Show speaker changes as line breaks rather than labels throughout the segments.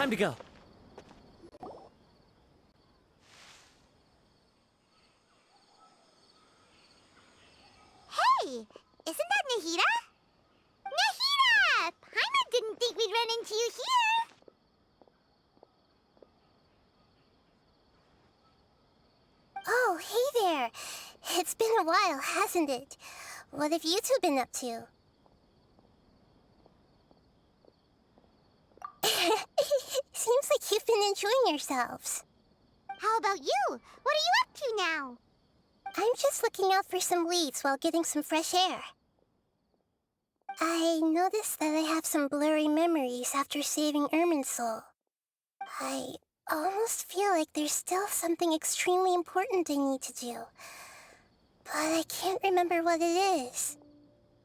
Time to go.
Hey! Isn't that Nahida? Nahida! Paimon didn't think we'd run into you here!
Oh, hey there! It's been a while, hasn't it? What have you two been up to? Seems like you've been enjoying yourselves.
How about you? What are you up to now?
I'm just looking out for some leads while getting some fresh air. I noticed that I have some blurry memories after saving Ermin's soul. I almost feel like there's still something extremely important I need to do. But I can't remember what it is.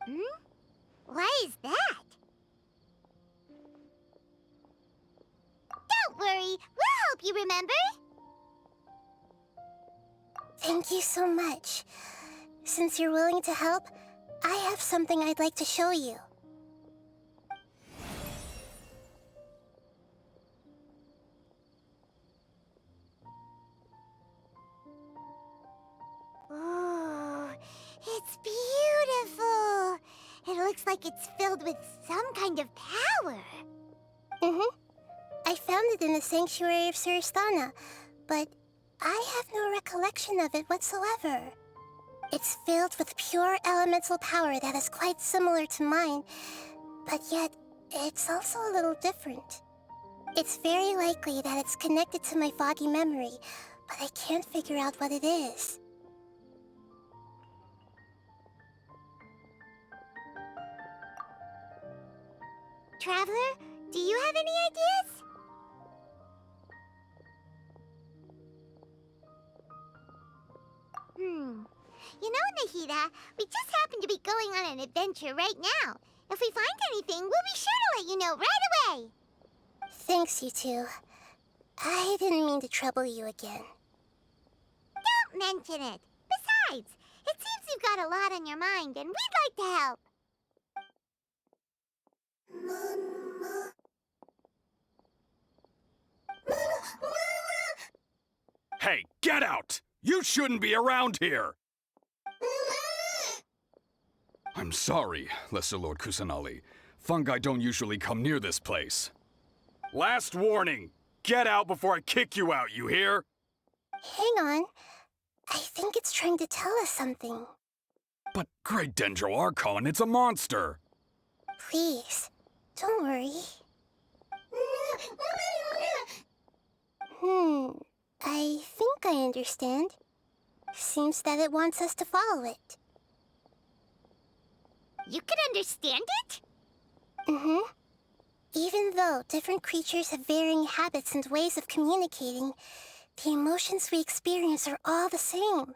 Hmm? Why is that? Don't worry, we'll help you remember.
Thank you so much. Since you're willing to help, I have something I'd like to show you.
Ooh, it's beautiful. It looks like it's filled with some kind of power.
I found it in the sanctuary of Suristana, but I have no recollection of it whatsoever. It's filled with pure elemental power that is quite similar to mine, but yet it's also a little different. It's very likely that it's connected to my foggy memory, but I can't figure out what it is.
Traveler, do you have any ideas? You know, Nahida, we just happen to be going on an adventure right now. If we find anything, we'll be sure to let you know right away.
Thanks, you two. I didn't mean to trouble you again.
Don't mention it. Besides, it seems you've got a lot on your mind, and we'd like to help.
Hey, get out! You shouldn't be around here! I'm sorry, Lesser Lord Kusanali. Fungi don't usually come near this place. Last warning! Get out before I kick you out, you hear?
Hang on. I think it's trying to tell us something.
But Great Dendro Archon, it's a monster!
Please, don't worry. I think I understand. Seems that it wants us to follow it.
You can understand it?
Even though different creatures have varying habits and ways of communicating, the emotions we experience are all the same.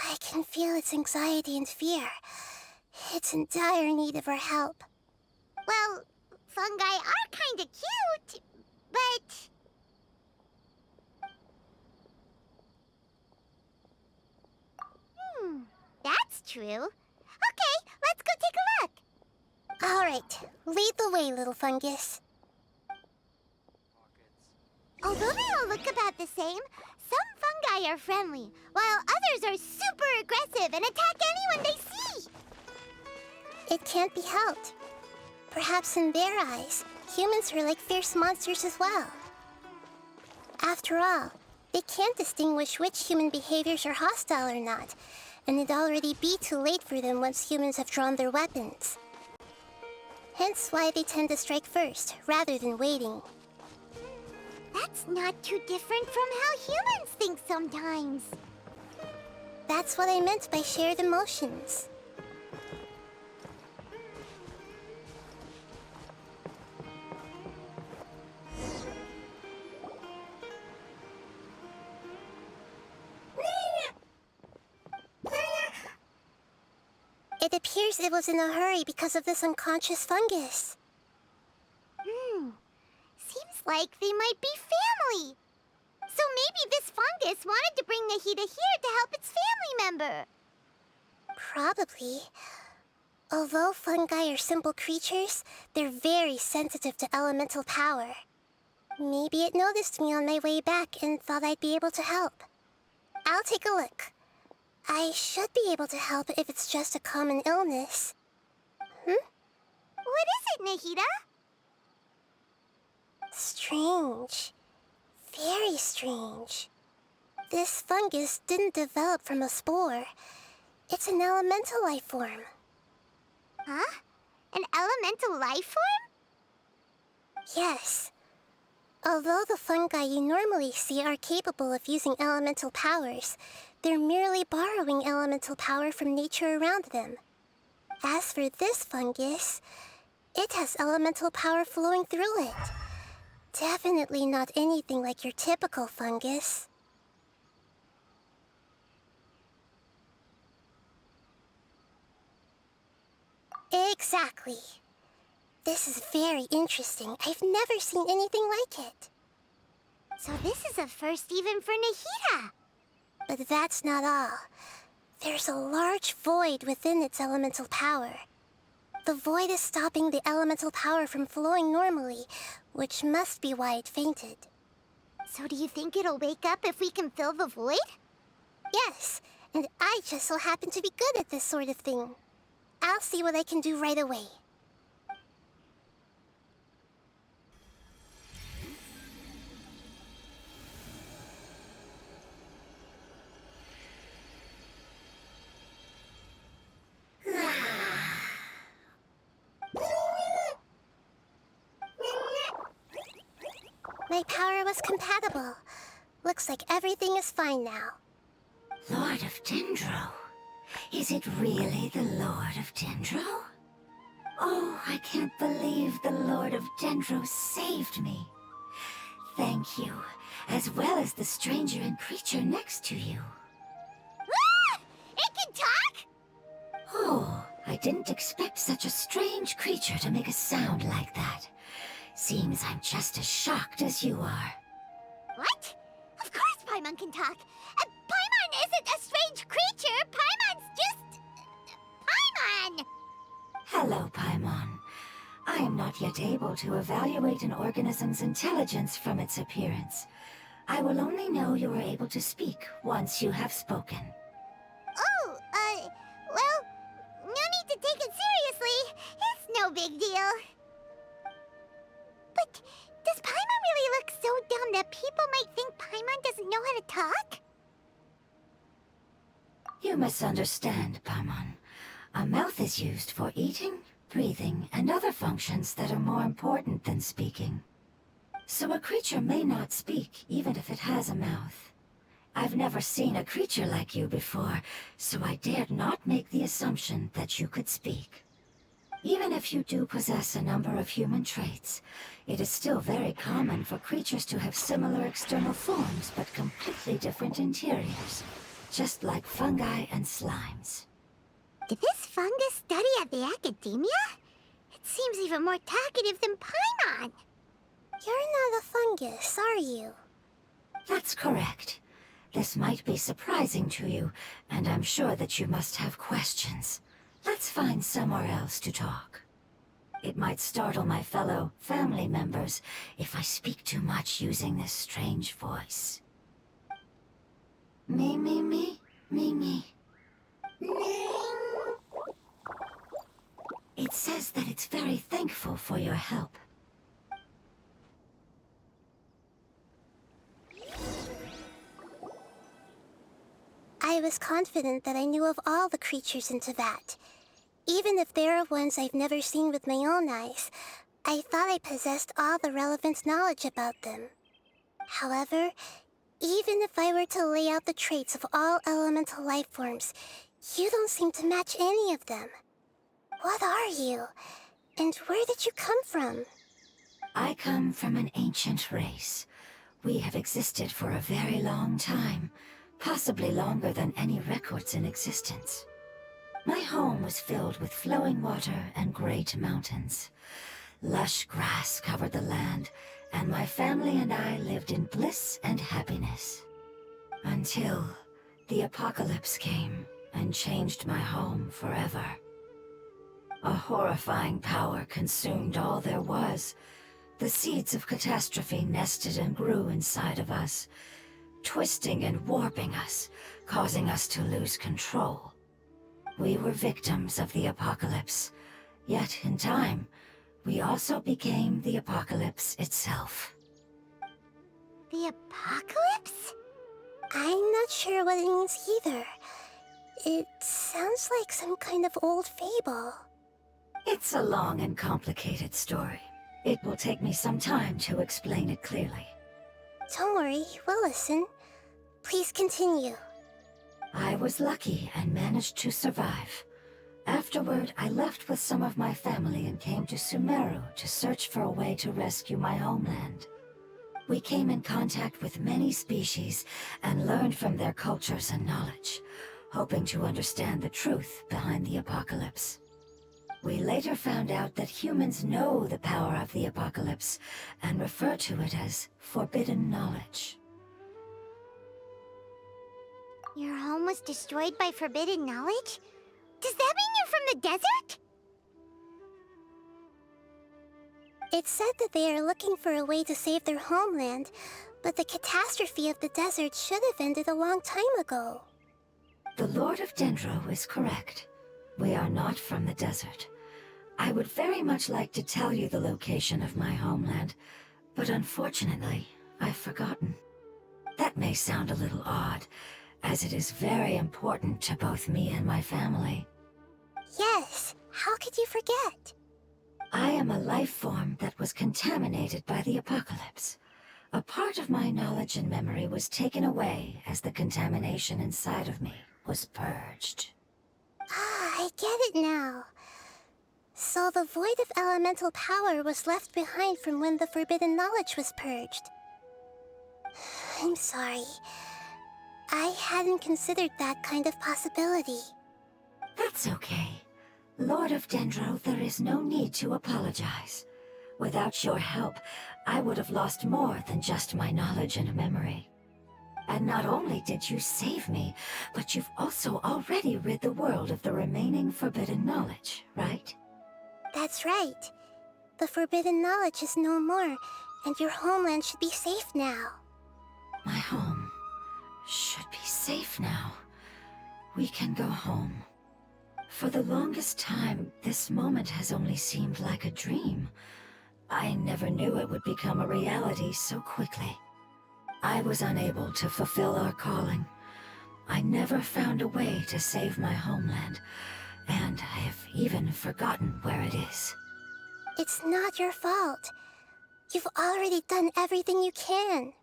I can feel its anxiety and fear. It's in dire need of our help.
Well, fungi are kinda cute, but... That's true. Okay, let's go take a look.
All right, lead the way, little fungus.
Although they all look about the same, some fungi are friendly, while others are super aggressive and attack anyone they see.
It can't be helped. Perhaps in their eyes, humans are like fierce monsters as well. After all, they can't distinguish which human behaviors are hostile or not, and it'd already be too late for them once humans have drawn their weapons. Hence why they tend to strike first, rather than waiting.
That's not too different from how humans think sometimes.
That's what I meant by shared emotions. It appears it was in a hurry because of this unconscious fungus.
Seems like they might be family. So maybe this fungus wanted to bring Nahida here to help its family member.
Probably. Although fungi are simple creatures, they're very sensitive to elemental power. Maybe it noticed me on my way back and thought I'd be able to help. I'll take a look. I should be able to help if it's just a common illness.
What is it, Nahida?
Strange. Very strange. This fungus didn't develop from a spore. It's an elemental life form.
Huh? An elemental life form?
Yes. Although the fungi you normally see are capable of using elemental powers, they're merely borrowing elemental power from nature around them. As for this fungus, it has elemental power flowing through it. Definitely not anything like your typical fungus. Exactly. This is very interesting. I've never seen anything like it.
So this is a first even for Nahida.
But that's not all. There's a large void within its elemental power. The void is stopping the elemental power from flowing normally, which must be why it fainted.
So do you think it'll wake up if we can fill the void?
Yes, and I just so happen to be good at this sort of thing. I'll see what I can do right away. My power was compatible. Looks like everything is fine now.
Lord of Dendro? Is it really the Lord of Dendro? Oh, I can't believe the Lord of Dendro saved me. Thank you, as well as the stranger and creature next to you.
Ah! It can talk?
Oh, I didn't expect such a strange creature to make a sound like that. Seems I'm just as shocked as you are.
What? Of course Paimon can talk. Paimon isn't a strange creature. Paimon's just... Paimon!
Hello, Paimon. I am not yet able to evaluate an organism's intelligence from its appearance. I will only know you are able to speak once you have spoken.
Oh, well, no need to take it seriously. It's no big deal. But does Paimon really look so dumb that people might think Paimon doesn't know how to talk?
You misunderstand, Paimon. A mouth is used for eating, breathing, and other functions that are more important than speaking. So a creature may not speak, even if it has a mouth. I've never seen a creature like you before, so I dared not make the assumption that you could speak. Even if you do possess a number of human traits, it is still very common for creatures to have similar external forms but completely different interiors, just like fungi and slimes.
Did this fungus study at the academia? It seems even more talkative than Paimon.
You're not a fungus, are you?
That's correct. This might be surprising to you, and I'm sure that you must have questions. Let's find somewhere else to talk. It might startle my fellow family members if I speak too much using this strange voice. Me, me, me, me, me. It says that it's very thankful for your help.
I was confident that I knew of all the creatures in Teyvat. Even if there are ones I've never seen with my own eyes, I thought I possessed all the relevant knowledge about them. However, even if I were to lay out the traits of all elemental life forms, you don't seem to match any of them. What are you? And where did you come from?
I come from an ancient race. We have existed for a very long time, possibly longer than any records in existence. My home was filled with flowing water and great mountains. Lush grass covered the land, and my family and I lived in bliss and happiness. Until the apocalypse came and changed my home forever. A horrifying power consumed all there was, The seeds of catastrophe nested and grew inside of us, twisting and warping us, causing us to lose control. We were victims of the apocalypse, yet in time, we also became the apocalypse itself.
The apocalypse?
I'm not sure what it means either. It sounds like some kind of old fable.
It's a long and complicated story. It will take me some time to explain it clearly.
Don't worry, we'll listen. Please continue.
I was lucky and managed to survive. Afterward, I left with some of my family and came to Sumeru to search for a way to rescue my homeland. We came in contact with many species and learned from their cultures and knowledge, hoping to understand the truth behind the apocalypse. We later found out that humans know the power of the apocalypse and refer to it as forbidden knowledge.
Your home was destroyed by forbidden knowledge? Does that mean you're from the desert?
It's said that they are looking for a way to save their homeland, but the catastrophe of the desert should have ended a long time ago.
The Lord of Dendro is correct. We are not from the desert. I would very much like to tell you the location of my homeland, but unfortunately, I've forgotten. That may sound a little odd, as it is very important to both me and my family.
Yes, how could you forget?
I am a life form that was contaminated by the apocalypse. A part of my knowledge and memory was taken away as the contamination inside of me was purged.
Ah, I get it now. So the void of elemental power was left behind from when the forbidden knowledge was purged. I'm sorry. I hadn't considered that kind of possibility.
That's okay. Lord of Dendro, there is no need to apologize. Without your help, I would have lost more than just my knowledge and memory. And not only did you save me, but you've also already rid the world of the remaining forbidden knowledge, right?
That's right. The forbidden knowledge is no more, and your homeland should be safe now.
My home should be safe now. We can go home. For the longest time, this moment has only seemed like a dream. I never knew it would become a reality so quickly. I was unable to fulfill our calling. I never found a way to save my homeland, and I have even forgotten where it is.
It's not your fault. You've already done everything you can.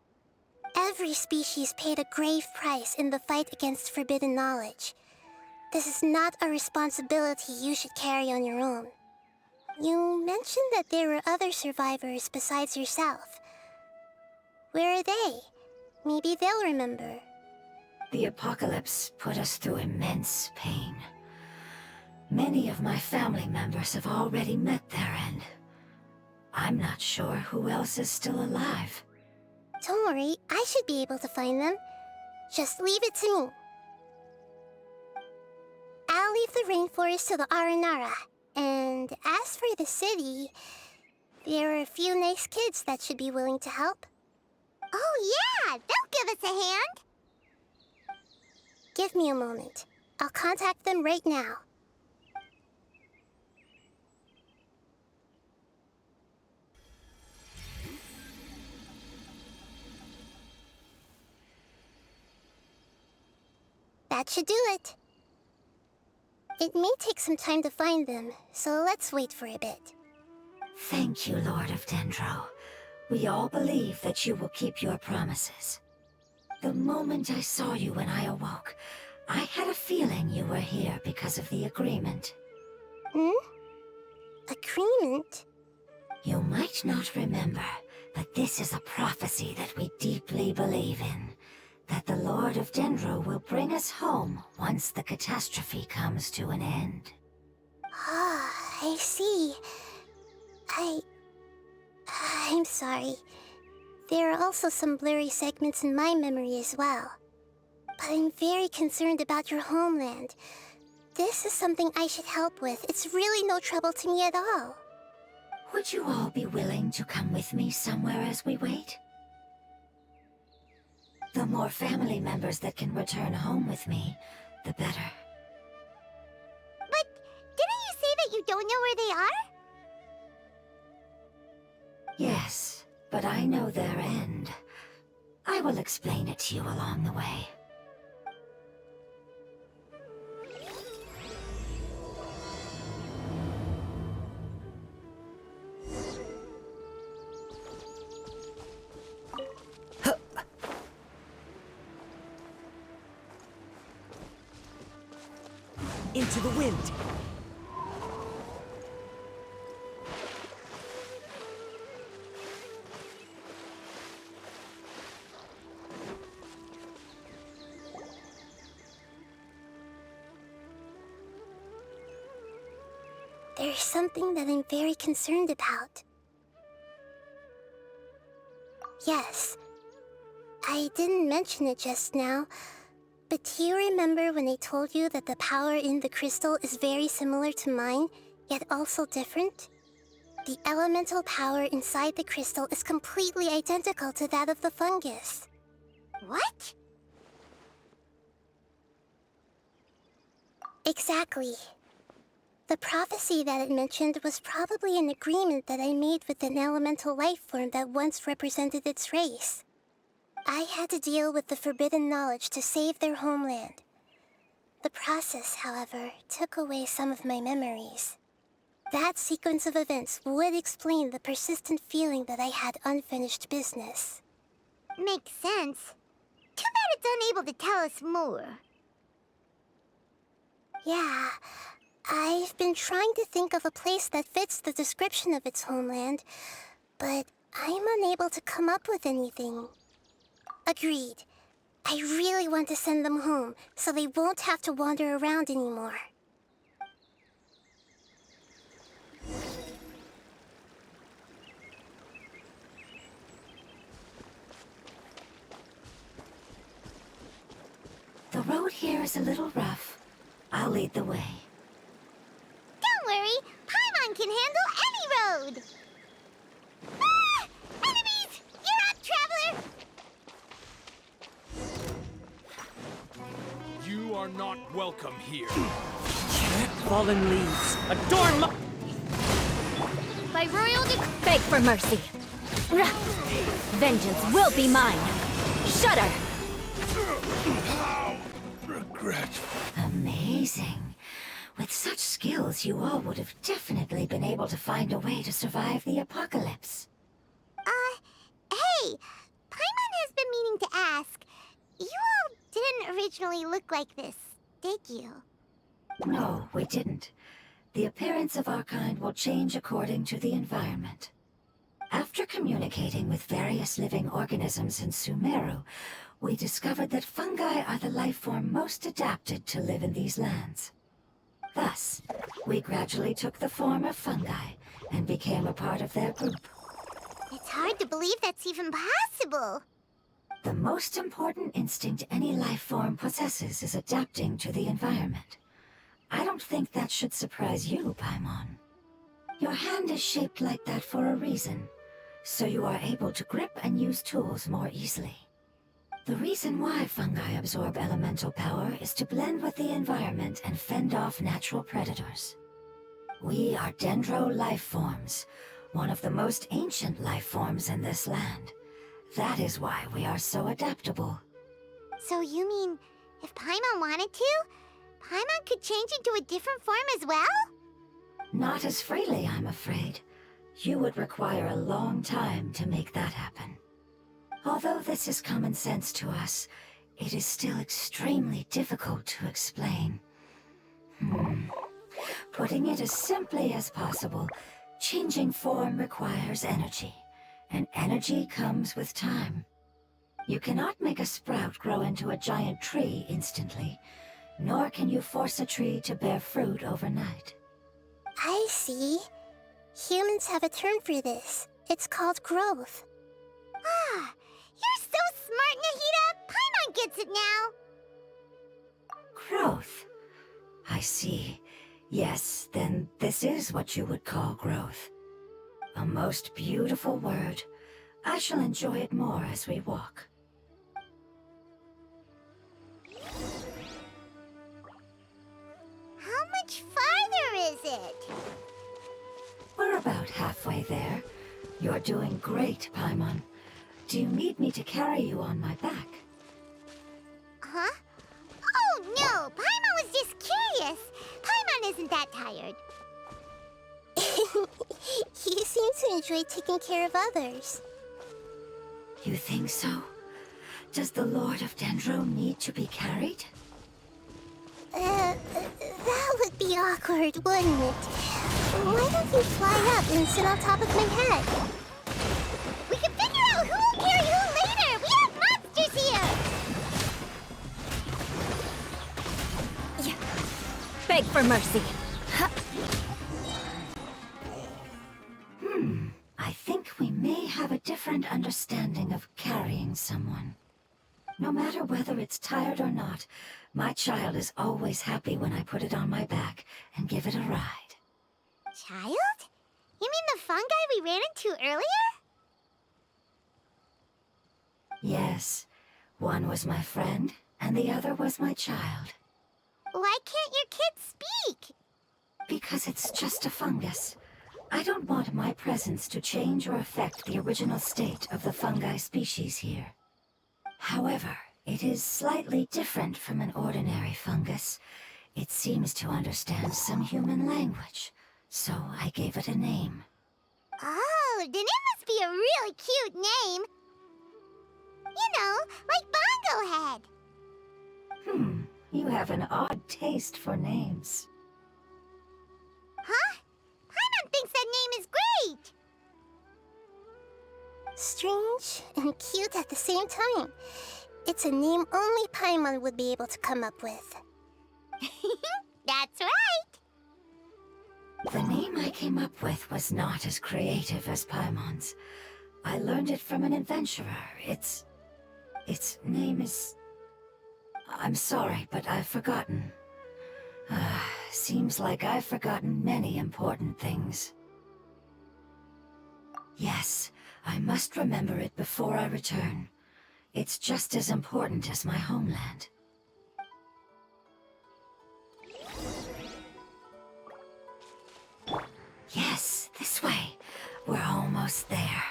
Every species paid a grave price in the fight against forbidden knowledge. This is not a responsibility you should carry on your own. You mentioned that there were other survivors besides yourself. Where are they? Maybe they'll remember.
The apocalypse put us through immense pain. Many of my family members have already met their end. I'm not sure who else is still alive.
Don't worry, I should be able to find them. Just leave it to me. I'll leave the rainforest to the Aranara. And as for the city, there are a few nice kids that should be willing to help.
Oh yeah, they'll give us a hand.
Give me a moment. I'll contact them right now. That should do it. It may take some time to find them, so let's wait for a bit.
Thank you, Lord of Dendro. We all believe that you will keep your promises. The moment I saw you when I awoke, I had a feeling you were here because of the agreement.
Agreement?
You might not remember, but this is a prophecy that we deeply believe in. That the Lord of Dendro will bring us home once the catastrophe comes to an end.
Ah, I see. I'm sorry. There are also some blurry segments in my memory as well. But I'm very concerned about your homeland. This is something I should help with. It's really no trouble to me at all.
Would you all be willing to come with me somewhere as we wait? The more family members that can return home with me, the better.
But didn't you say that you don't know where they are?
Yes, but I know their end. I will explain it to you along the way.
Into the wind.
There's something that I'm very concerned about. Yes, I didn't mention it just now, but do you remember when I told you that the power in the crystal is very similar to mine, yet also different? The elemental power inside the crystal is completely identical to that of the fungus.
What?
Exactly. The prophecy that it mentioned was probably an agreement that I made with an elemental life form that once represented its race. I had to deal with the forbidden knowledge to save their homeland. The process, however, took away some of my memories. That sequence of events would explain the persistent feeling that I had unfinished business.
Makes sense. Too bad it's unable to tell us more.
Yeah, I've been trying to think of a place that fits the description of its homeland, but I'm unable to come up with anything. Agreed. I really want to send them home, so they won't have to wander around anymore.
The road here is a little rough. I'll lead the way.
Don't worry, Paimon can handle any road! Ah! Enemies! You're up, traveler!
You are not welcome here.
Fallen leaves. Adorn my...
By royal
Beg for mercy. Vengeance will be mine. Shudder!
Regret.
Amazing. With such skills, you all would have definitely been able to find a way to survive the apocalypse.
Hey! Paimon has been meaning to ask. You all didn't originally look like this, did you?
No, we didn't. The appearance of our kind will change according to the environment. After communicating with various living organisms in Sumeru, we discovered that fungi are the life form most adapted to live in these lands. Thus, we gradually took the form of fungi and became a part of their group.
It's hard to believe that's even possible.
The most important instinct any life form possesses is adapting to the environment. I don't think that should surprise you, Paimon. Your hand is shaped like that for a reason, so you are able to grip and use tools more easily. The reason why fungi absorb elemental power is to blend with the environment and fend off natural predators. We are dendro life forms, one of the most ancient life forms in this land. That is why we are so adaptable.
So you mean, if Paimon wanted to, Paimon could change into a different form as well?
Not as freely, I'm afraid. You would require a long time to make that happen. Although this is common sense to us, it is still extremely difficult to explain. Putting it as simply as possible, changing form requires energy, and energy comes with time. You cannot make a sprout grow into a giant tree instantly, nor can you force a tree to bear fruit overnight.
I see. Humans have a term for this. It's called growth.
Ah, you're so smart, Nahida! Paimon gets it now!
Growth. I see. Yes, then this is what you would call growth. A most beautiful word. I shall enjoy it more as we walk.
How much farther is it?
We're about halfway there. You're doing great, Paimon. Do you need me to carry you on my back?
Huh? Oh no, Paimon was just curious. Paimon isn't that tired.
You seem to enjoy taking care of others.
You think so? Does the Lord of Dendro need to be carried?
That would be awkward, wouldn't it? Why don't you fly up and sit on top of my head?
We can figure out who will carry who later. We have monsters here.
Beg for mercy.
I think we may have a different understanding of carrying someone. No matter whether it's tired or not, my child is always happy when I put it on my back and give it a ride.
Child? You mean the fungi we ran into earlier?
Yes, one was my friend, and the other was my child.
Why can't your kid speak?
Because it's just a fungus. I don't want my presence to change or affect the original state of the fungi species here. However, it is slightly different from an ordinary fungus. It seems to understand some human language, so I gave it a name.
Oh, then it must be a really cute name. You know, like Bongo Head.
You have an odd taste for names.
Huh? Paimon thinks that name is great.
Strange and cute at the same time. It's a name only Paimon would be able to come up with.
That's right.
The name I came up with was not as creative as Paimon's. I learned it from an adventurer. Its name is... I'm sorry, but I've forgotten. Seems like I've forgotten many important things. Yes, I must remember it before I return. It's just as important as my homeland. Yes, this way. We're almost there.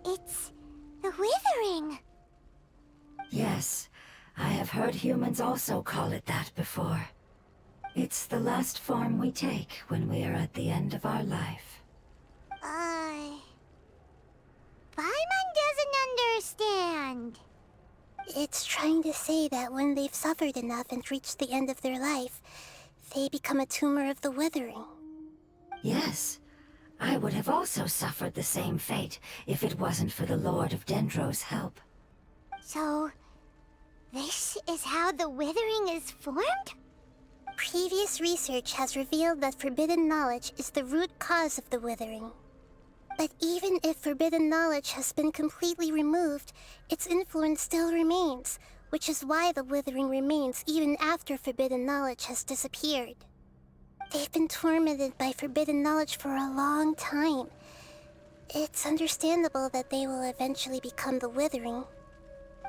It's the withering.
Yes, I have heard humans also call it that before. It's the last form we take when we are at the end of our life.
Paimon doesn't understand.
It's trying to say that when they've suffered enough and reached the end of their life, they become a tumor of the withering.
Yes, I would have also suffered the same fate if it wasn't for the Lord of Dendro's help.
So, this is how the withering is formed?
Previous research has revealed that forbidden knowledge is the root cause of the withering. But even if forbidden knowledge has been completely removed, its influence still remains, which is why the withering remains even after forbidden knowledge has disappeared. They've been tormented by forbidden knowledge for a long time. It's understandable that they will eventually become the withering.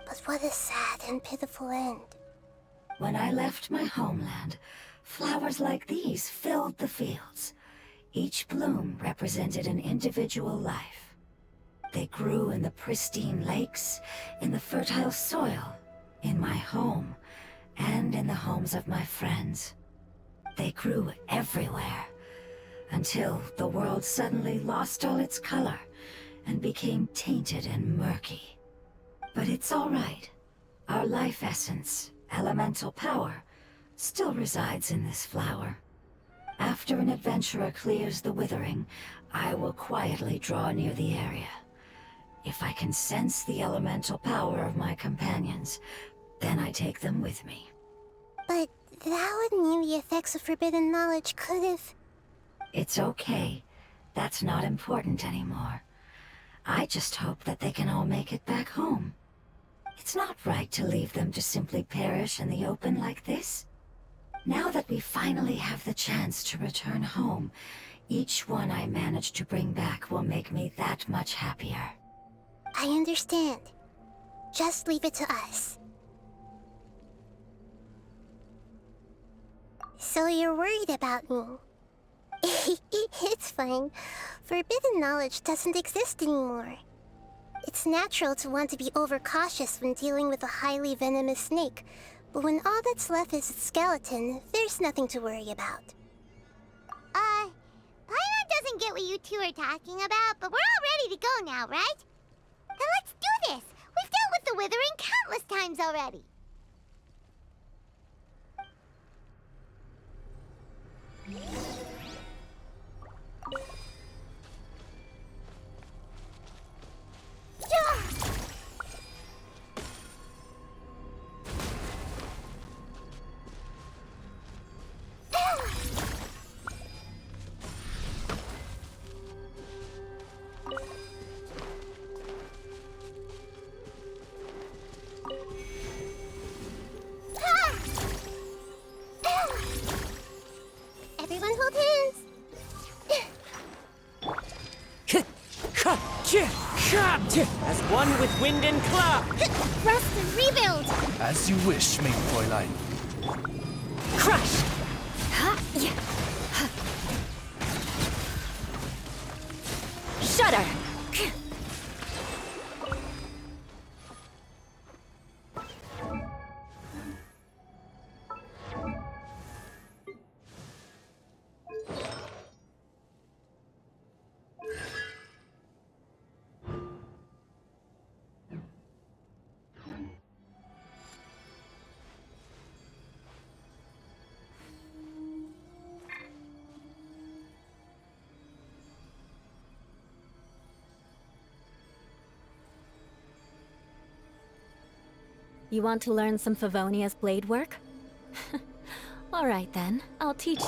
But what a sad and pitiful end.
When I left my homeland, flowers like these filled the fields. Each bloom represented an individual life. They grew in the pristine lakes, in the fertile soil, in my home, and in the homes of my friends. They grew everywhere, until the world suddenly lost all its color and became tainted and murky. But it's all right. Our life essence, elemental power, still resides in this flower. After an adventurer clears the withering, I will quietly draw near the area. If I can sense the elemental power of my companions, then I take them with me.
But That would mean the effects of forbidden knowledge could have...
It's okay. That's not important anymore. I just hope that they can all make it back home. It's not right to leave them to simply perish in the open like this. Now that we finally have the chance to return home, each one I manage to bring back will make me that much happier.
I understand. Just leave it to us. So you're worried about me? It's fine. Forbidden knowledge doesn't exist anymore. It's natural to want to be overcautious when dealing with a highly venomous snake, but when all that's left is its skeleton, there's nothing to worry about.
Paimon doesn't get what you two are talking about, but we're all ready to go now, right? Then let's do this! We've dealt with the Withering countless times already!
Everyone hold hands!
As one with wind and cloud.
Rest and rebuild!
As you wish, main Fräulein.
Crush!
Shudder! You want to learn some Favonia's blade work? All right then, I'll teach.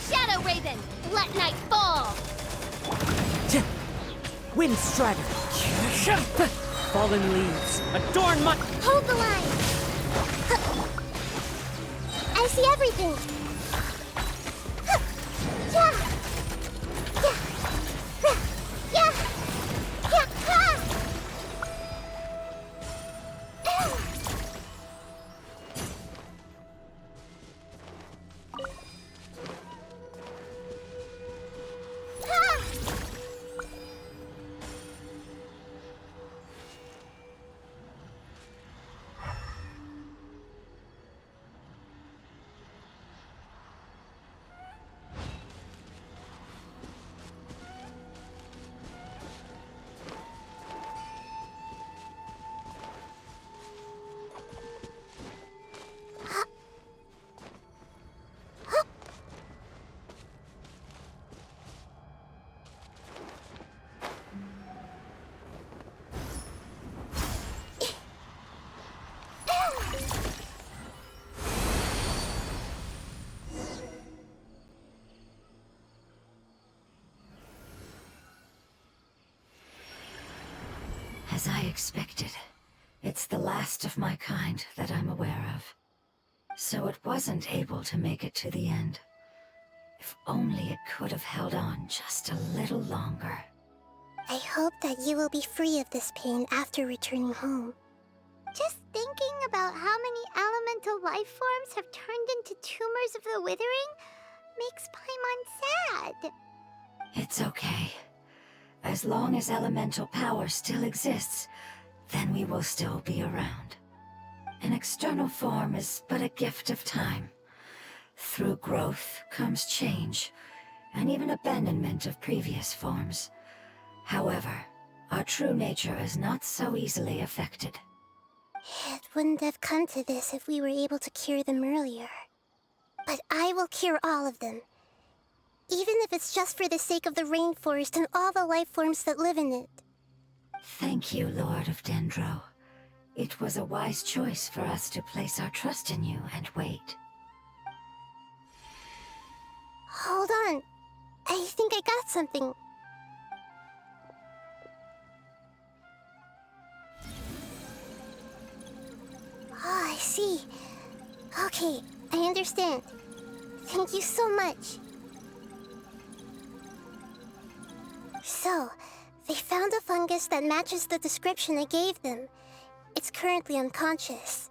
Shadow Raven, let night fall!
Wind Strider! Fallen leaves, adorn my...
Hold the line!
I see everything!
As I expected, it's the last of my kind that I'm aware of. So it wasn't able to make it to the end. If only it could have held on just a little longer.
I hope that you will be free of this pain after returning home.
Just thinking about how many elemental life forms have turned into tumors of the Withering makes Paimon sad.
It's okay. As long as elemental power still exists, then we will still be around. An external form is but a gift of time. Through growth comes change, and even abandonment of previous forms. However, our true nature is not so easily affected.
It wouldn't have come to this if we were able to cure them earlier. But I will cure all of them. Even if it's just for the sake of the rainforest and all the life forms that live in it.
Thank you, Lord of Dendro. It was a wise choice for us to place our trust in you and wait.
Hold on. I think I got something. Oh, I see. Okay, I understand. Thank you so much. So, they found a fungus that matches the description I gave them. It's currently unconscious.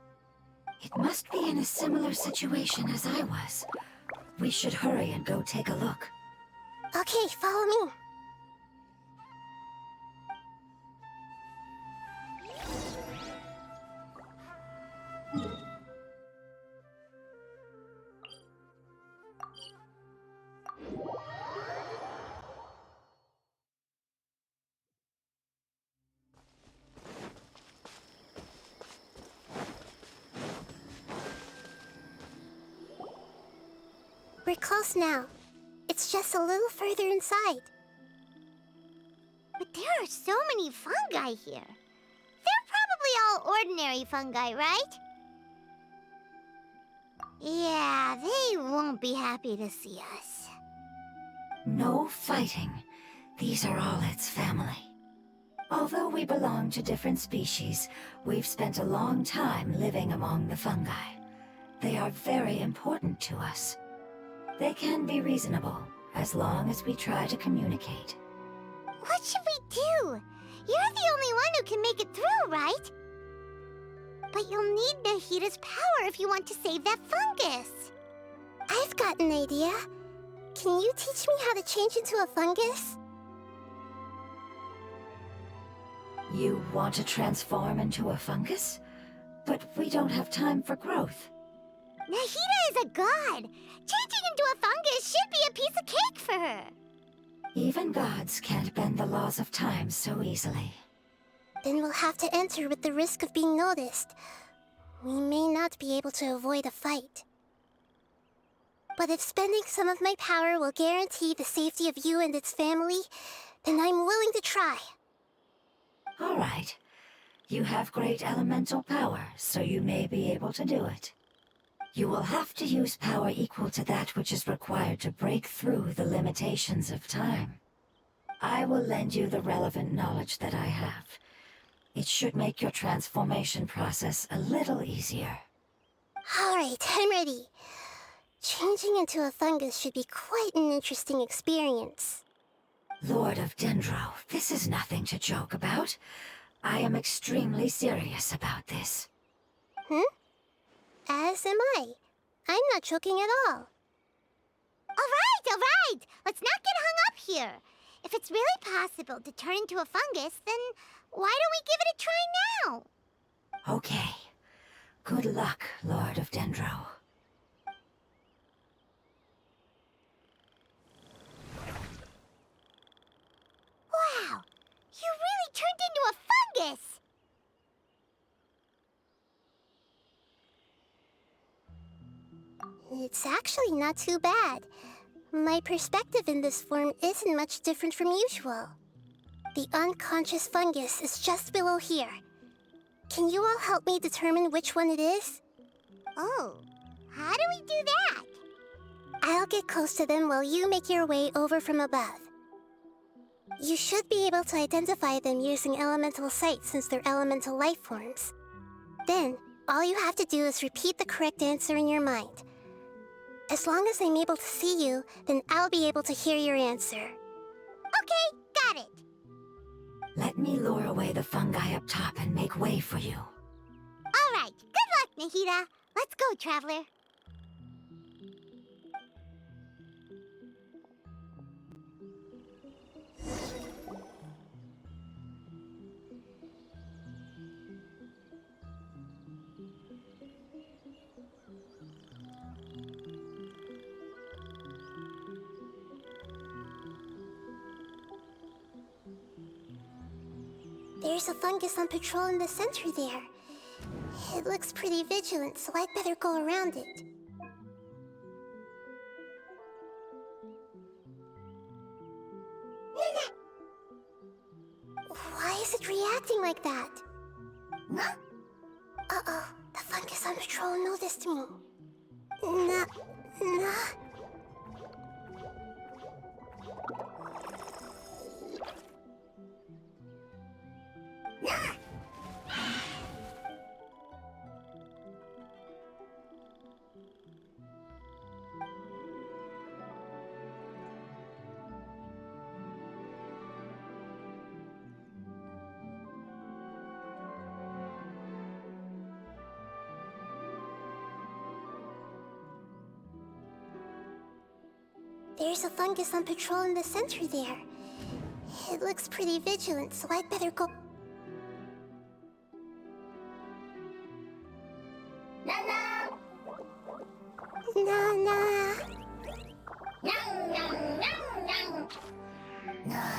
It must be in a similar situation as I was. We should hurry and go take a look.
Okay, follow me. We're close now. It's just a little further inside.
But there are so many fungi here. They're probably all ordinary fungi, right? Yeah, they won't be happy to see us.
No fighting. These are all its family. Although we belong to different species, we've spent a long time living among the fungi. They are very important to us. They can be reasonable, as long as we try to communicate.
What should we do? You're the only one who can make it through, right? But you'll need Nahida's power if you want to save that fungus.
I've got an idea. Can you teach me how to change into a fungus?
You want to transform into a fungus? But we don't have time for growth.
Nahida is a god. Changing into a fungus should be a piece of cake for her.
Even gods can't bend the laws of time so easily.
Then we'll have to enter with the risk of being noticed. We may not be able to avoid a fight. But if spending some of my power will guarantee the safety of you and its family, then I'm willing to try.
All right. You have great elemental power, so you may be able to do it. You will have to use power equal to that which is required to break through the limitations of time. I will lend you the relevant knowledge that I have. It should make your transformation process a little easier.
All right, I'm ready. Changing into a fungus should be quite an interesting experience.
Lord of Dendro, this is nothing to joke about. I am extremely serious about this.
As am I. I'm not joking at all.
All right. Let's not get hung up here. If it's really possible to turn into a fungus, then why don't we give it a try now?
Okay. Good luck, Lord of Dendro.
Wow, you really turned into a fungus!
It's actually not too bad. My perspective in this form isn't much different from usual. The unconscious fungus is just below here. Can you all help me determine which one it is?
Oh, how do we do that?
I'll get close to them while you make your way over from above. You should be able to identify them using elemental sight since they're elemental life forms. Then, all you have to do is repeat the correct answer in your mind. As long as I'm able to see you, then I'll be able to hear your answer.
Okay, got it.
Let me lure away the fungi up top and make way for you.
All right, good luck, Nahida. Let's go, Traveler.
There's a fungus on patrol in the center there. It looks pretty vigilant, so I'd better go around it. it reacting like that? Uh-oh, the fungus on patrol noticed me. Nah. There's a fungus on patrol in the center there. It looks pretty vigilant, so I'd better go. Nana! Nana! Nyang, nyang, nyang, nyang.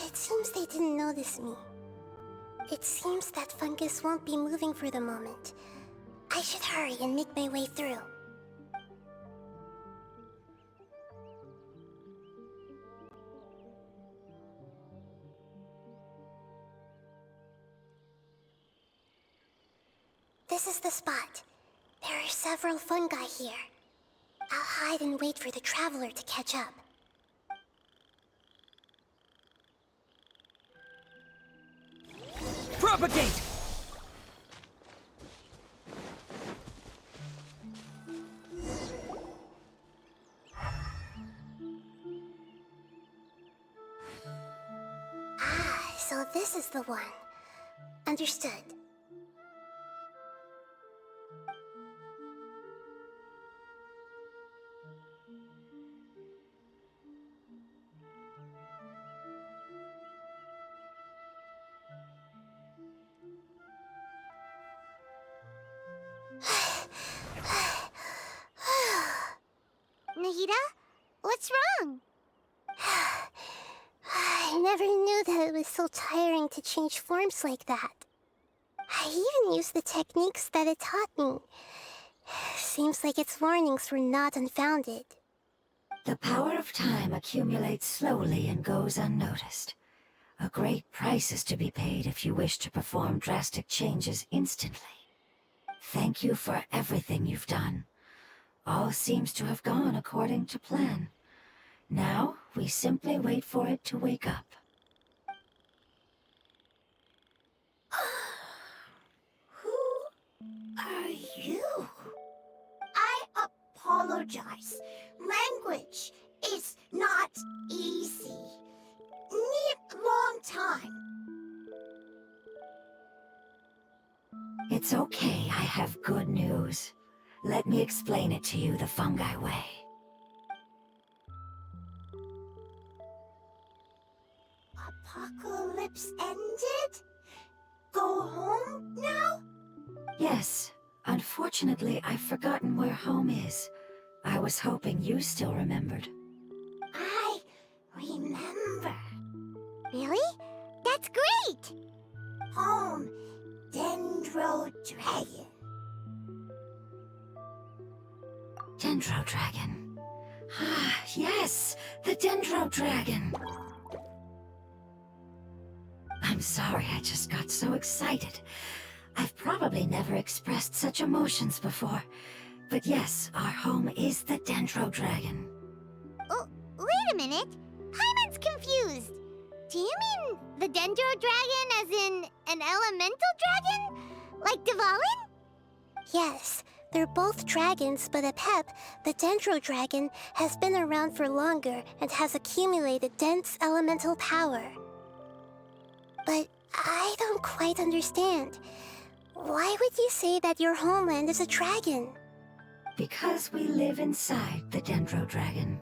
It seems they didn't notice me. It seems that fungus won't be moving for the moment. I should hurry and make my way through. This is the spot. There are several fungi here. I'll hide and wait for the traveler to catch up.
Propagate!
So this is the one. Understood.
Nahida? What's wrong?
I never knew that it was so tiring to change forms like that. I even used the techniques that it taught me. Seems like its warnings were not unfounded.
The power of time accumulates slowly and goes unnoticed. A great price is to be paid if you wish to perform drastic changes instantly. Thank you for everything you've done. All seems to have gone according to plan. Now, we simply wait for it to wake up.
Who are you? I apologize. Language is not easy. Need long time.
It's okay, I have good news. Let me explain it to you the fungi way.
Apocalypse ended? Go home now?
Yes. Unfortunately, I've forgotten where home is. I was hoping you still remembered.
I remember.
Really? That's great!
Home, Dendro Dragon.
Dendro Dragon. Ah, yes! The Dendro Dragon! I'm sorry, I just got so excited. I've probably never expressed such emotions before. But yes, our home is the Dendro Dragon.
Oh, wait a minute. Paimon's confused. Do you mean the Dendro Dragon as in an elemental dragon? Like Dvalin?
Yes, they're both dragons, but Apep, the Dendro Dragon, has been around for longer and has accumulated dense elemental power. But I don't quite understand. Why would you say that your homeland is a dragon?
Because we live inside the Dendro Dragon.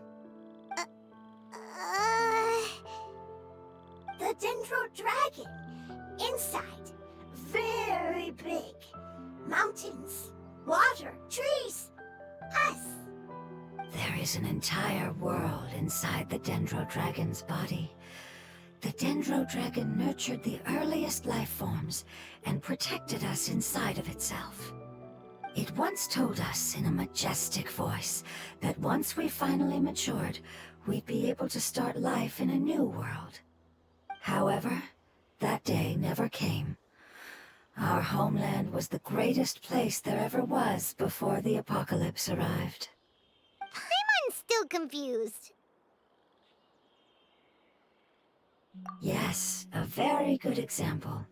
The Dendro Dragon. Inside. Very big. Mountains, water, trees. Us.
There is an entire world inside the Dendro Dragon's body. The Dendro Dragon nurtured the earliest life forms and protected us inside of itself. It once told us in a majestic voice that once we finally matured, we'd be able to start life in a new world. However, that day never came. Our homeland was the greatest place there ever was before the apocalypse arrived.
Paimon's still confused.
Yes, a very good example.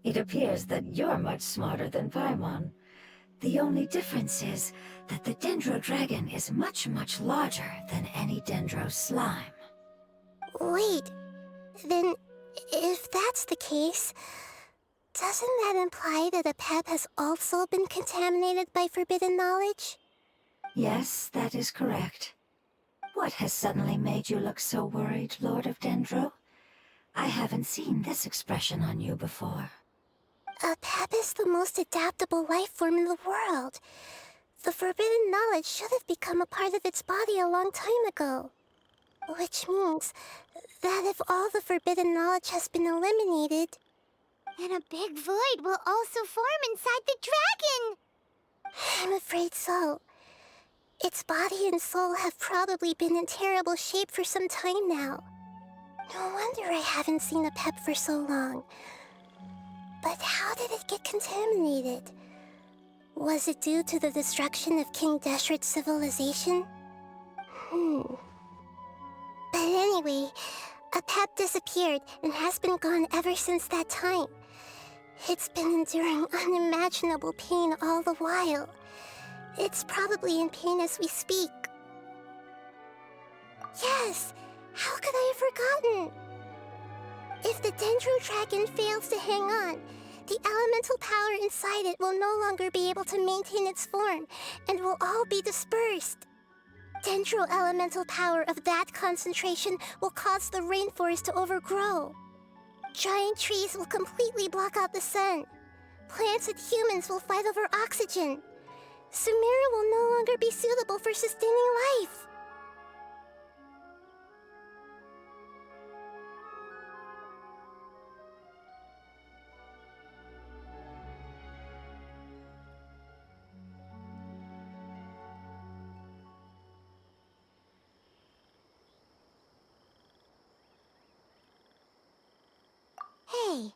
It appears that you're much smarter than Paimon. The only difference is that the Dendro Dragon is much, much larger than any Dendro slime.
Wait, then if that's the case, doesn't that imply that Apep has also been contaminated by forbidden knowledge?
Yes, that is correct. What has suddenly made you look so worried, Lord of Dendro? I haven't seen this expression on you before.
Apep is the most adaptable life form in the world. The forbidden knowledge should have become a part of its body a long time ago. Which means that if all the forbidden knowledge has been eliminated,
And a big void will also form inside the dragon!
I'm afraid so. Its body and soul have probably been in terrible shape for some time now. No wonder I haven't seen Apep for so long. But how did it get contaminated? Was it due to the destruction of King Deshret's civilization? But anyway, Apep disappeared and has been gone ever since that time. It's been enduring unimaginable pain all the while. It's probably in pain as we speak. Yes! How could I have forgotten? If the Dendro Dragon fails to hang on, the elemental power inside it will no longer be able to maintain its form, and will all be dispersed. Dendro elemental power of that concentration will cause the rainforest to overgrow. Giant trees will completely block out the sun. Plants and humans will fight over oxygen. Sumeru will no longer be suitable for sustaining life.
Hey,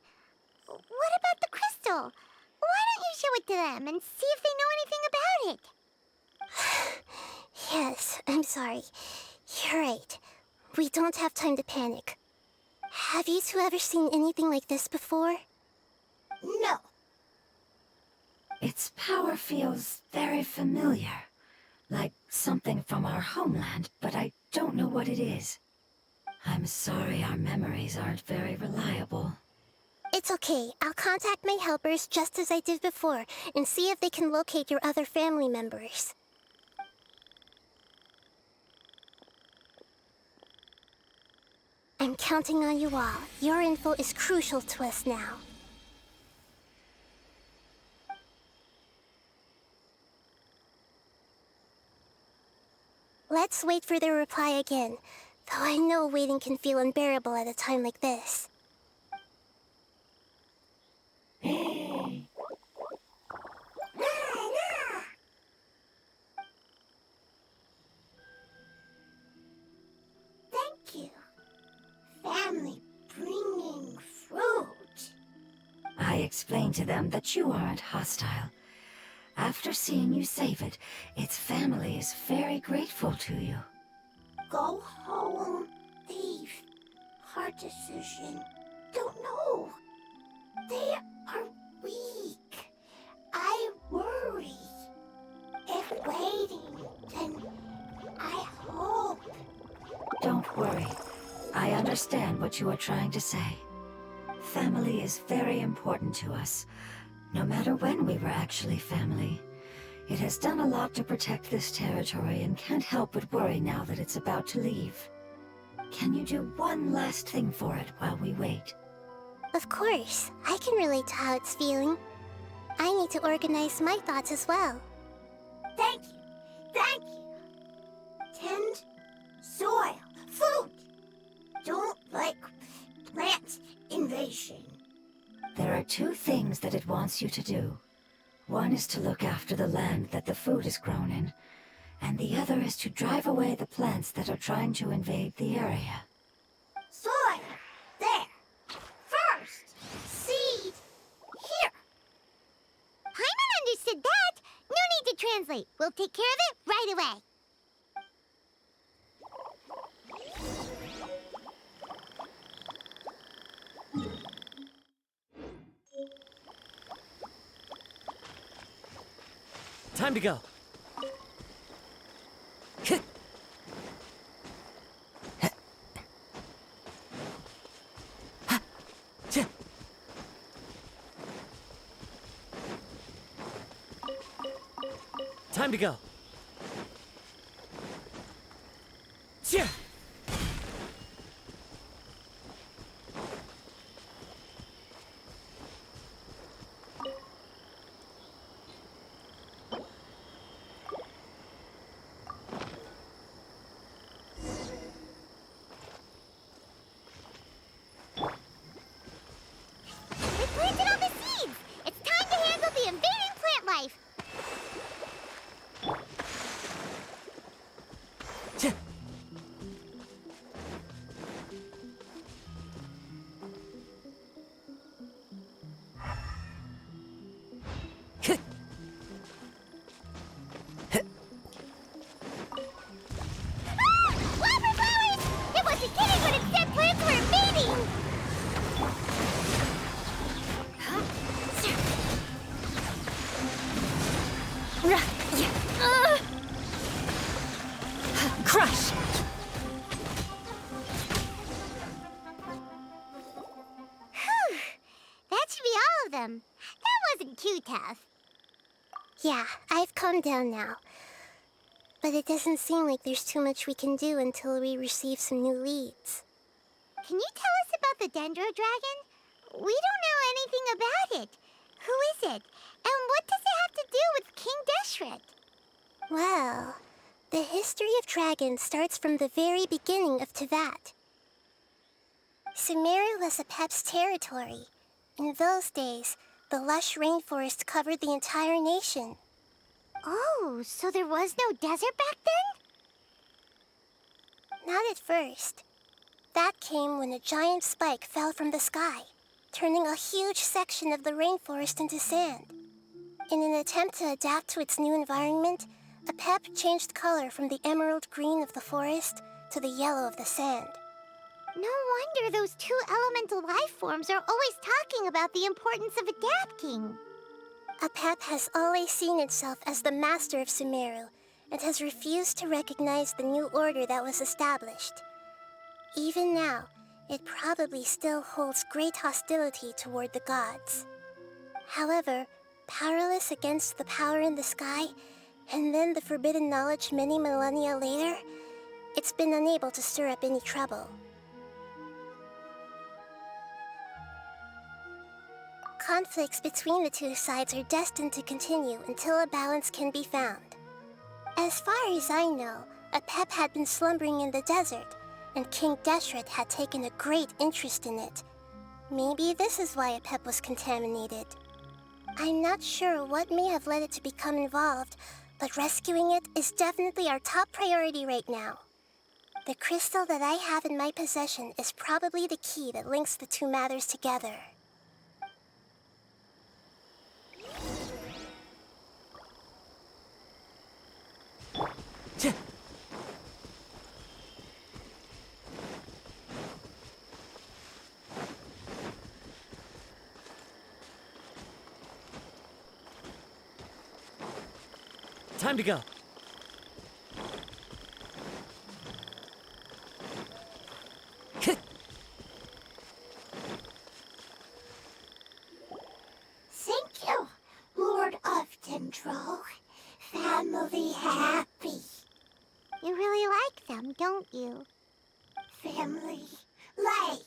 what about the crystal? Why don't you show it to them and see if they know anything about it?
Yes, I'm sorry. You're right. We don't have time to panic. Have you two ever seen anything like this before?
No.
Its power feels very familiar. Like something from our homeland, but I don't know what it is. I'm sorry our memories aren't very reliable.
It's okay. I'll contact my helpers just as I did before and see if they can locate your other family members. I'm counting on you all. Your info is crucial to us now. Let's wait for their reply again, though I know waiting can feel unbearable at a time like this.
Thank you. Family bringing fruit.
I explained to them that you aren't hostile. After seeing you save it, its family is very grateful to you.
Go home, thief. Hard decision. Don't know. They are weak. I worry. If waiting, then I hope.
Don't worry. I understand what you are trying to say. Family is very important to us, no matter when we were actually family. It has done a lot to protect this territory and can't help but worry now that it's about to leave. Can you do one last thing for it while we wait?
Of course, I can relate to how it's feeling. I need to organize my thoughts as well.
Thank you. Thank you. Tend soil. Food. Don't like plant invasion.
There are two things that it wants you to do. One is to look after the land that the food is grown in, and the other is to drive away the plants that are trying to invade the area.
Soil. There. First. Seed. Here.
Paimon understood that. No need to translate. We'll take care of it right away.
Time to go. Time to go.
We planted all the seeds. It's time to handle the invading plant life. Flower flowers! It wasn't kidding when it said plants were invading!
Crush!
Whew. That should be all of them. That wasn't too tough.
Yeah, I've calmed down now. But it doesn't seem like there's too much we can do until we receive some new leads.
Can you tell us about the Dendro Dragon? We don't know anything about it. Who is it? And what does it have to do with King Deshret?
Well, the history of dragons starts from the very beginning of Teyvat. Sumeru was Apep's territory. In those days, the lush rainforest covered the entire nation.
Oh, so there was no desert back then?
Not at first. That came when a giant spike fell from the sky, turning a huge section of the rainforest into sand. In an attempt to adapt to its new environment, Apep changed color from the emerald green of the forest to the yellow of the sand.
No wonder those two elemental life forms are always talking about the importance of adapting.
Apep has always seen itself as the master of Sumeru and has refused to recognize the new order that was established. Even now, it probably still holds great hostility toward the gods. However, powerless against the power in the sky, and then the forbidden knowledge many millennia later, it's been unable to stir up any trouble. Conflicts between the two sides are destined to continue until a balance can be found. As far as I know, Apep had been slumbering in the desert, and King Deshret had taken a great interest in it. Maybe this is why Apep was contaminated. I'm not sure what may have led it to become involved, but rescuing it is definitely our top priority right now. The crystal that I have in my possession is probably the key that links the two matters together.
Time to go.
Thank you, Lord of Dendro. Family happy.
You really like them, don't you?
Family like.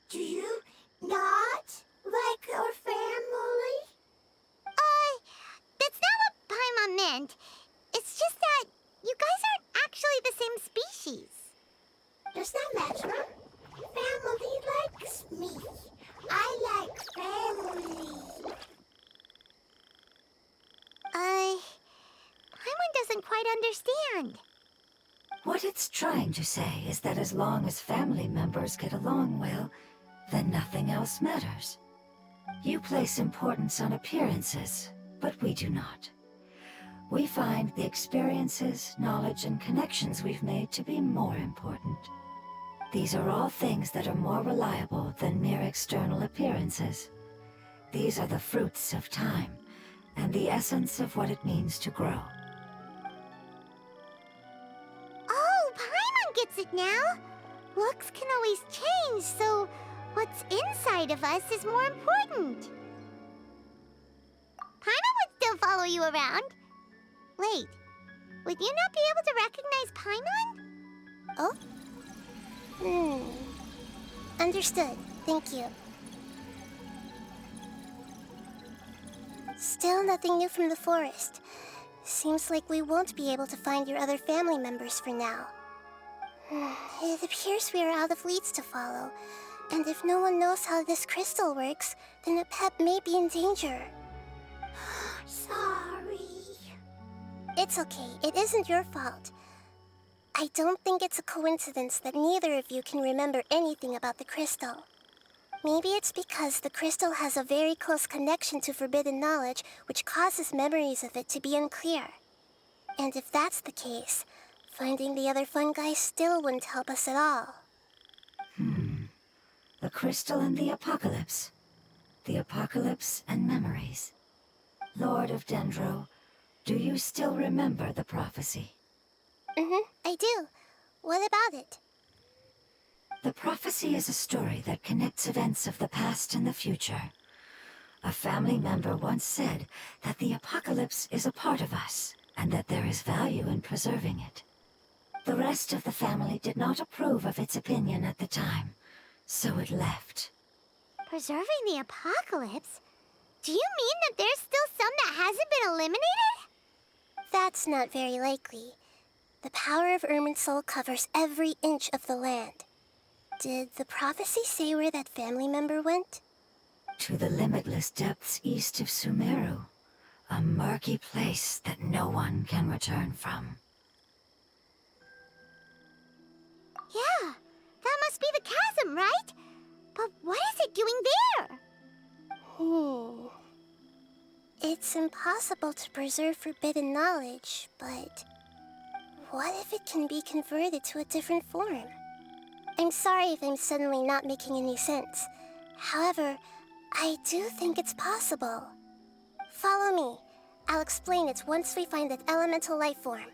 Do you not like your family?
That's not what Paimon meant. It's just that you guys aren't actually the same species.
Does that matter? Family likes me. I like family.
understand.
What it's trying to say is that as long as family members get along well, then nothing else matters. You place importance on appearances, but we do not. We find the experiences, knowledge, and connections we've made to be more important. These are all things that are more reliable than mere external appearances. These are the fruits of time, and the essence of what it means to grow.
Oh, Paimon gets it now! Looks can always change, so what's inside of us is more important. Paimon would still follow you around. Wait, would you not be able to recognize Paimon?
Oh? Understood. Thank you. Still nothing new from the forest. Seems like we won't be able to find your other family members for now. It appears we are out of leads to follow. And if no one knows how this crystal works, then a pet may be in danger.
Sorry.
It's okay. It isn't your fault. I don't think it's a coincidence that neither of you can remember anything about the crystal. Maybe it's because the crystal has a very close connection to forbidden knowledge, which causes memories of it to be unclear. And if that's the case, finding the other fungi still wouldn't help us at all.
The crystal and the apocalypse. The apocalypse and memories. Lord of Dendro, do you still remember the prophecy?
I do. What about it?
The prophecy is a story that connects events of the past and the future. A family member once said that the apocalypse is a part of us, and that there is value in preserving it. The rest of the family did not approve of its opinion at the time, so it left.
Preserving the apocalypse? Do you mean that there's still some that hasn't been eliminated?
That's not very likely. The power of Irminsul covers every inch of the land. Did the prophecy say where that family member went?
To the limitless depths east of Sumeru, a murky place that no one can return from.
Yeah, that must be the chasm, right? But what is it doing there?
It's impossible to preserve forbidden knowledge, but what if it can be converted to a different form? I'm sorry if I'm suddenly not making any sense. However, I do think it's possible. Follow me. I'll explain it once we find that elemental life form.